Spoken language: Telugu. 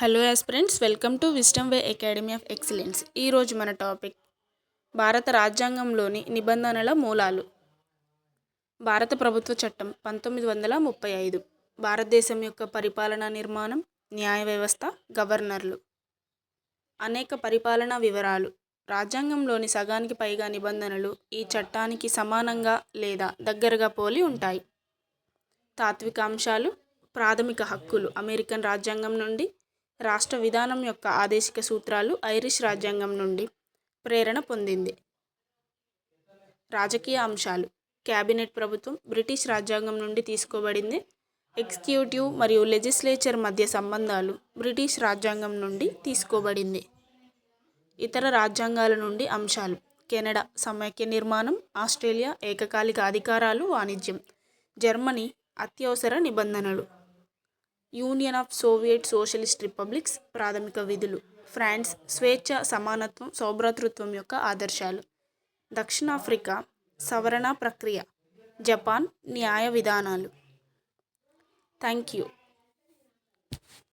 Hello aspirants, welcome to wisdom way academy of excellence. ఈరోజు మన టాపిక్ భారత రాజ్యాంగంలోని నిబంధనల మూలాలు. భారత ప్రభుత్వ చట్టం 1935 భారతదేశం యొక్క పరిపాలనా నిర్మాణం, న్యాయ వ్యవస్థ, గవర్నర్లు. అనేక పరిపాలనా వివరాలు. రాజ్యాంగంలోని సగానికి పైగా నిబంధనలు ఈ చట్టానికి సమానంగా లేదా దగ్గరగా పోలి ఉంటాయి. తాత్విక అంశాలు. ప్రాథమిక హక్కులు అమెరికన్ రాజ్యాంగం నుండి, రాష్ట్ర విధానం యొక్క ఆదేశిక సూత్రాలు ఐరిష్ రాజ్యాంగం నుండి ప్రేరణ పొందింది. రాజకీయ అంశాలు. క్యాబినెట్ ప్రభుత్వం బ్రిటిష్ రాజ్యాంగం నుండి తీసుకోబడింది. ఎగ్జిక్యూటివ్ మరియు లెజిస్లేచర్ మధ్య సంబంధాలు బ్రిటిష్ రాజ్యాంగం నుండి తీసుకోబడింది. ఇతర రాజ్యాంగాల నుండి అంశాలు. కెనడా సమైక్య నిర్మాణం, ఆస్ట్రేలియా ఏకకాలిక అధికారాలు, వాణిజ్యం. జర్మనీ అత్యవసర నిబంధనలు. Union of Soviet socialist republics ప్రాథమిక విధులు. ఫ్రాన్స్ స్వేచ్ఛ, సమానత్వం, సౌభ్రాతృత్వం యొక్క ఆదర్శాలు. దక్షిణాఫ్రికా సవరణ ప్రక్రియ. జపాన్ న్యాయ విధానాలు. Thank you.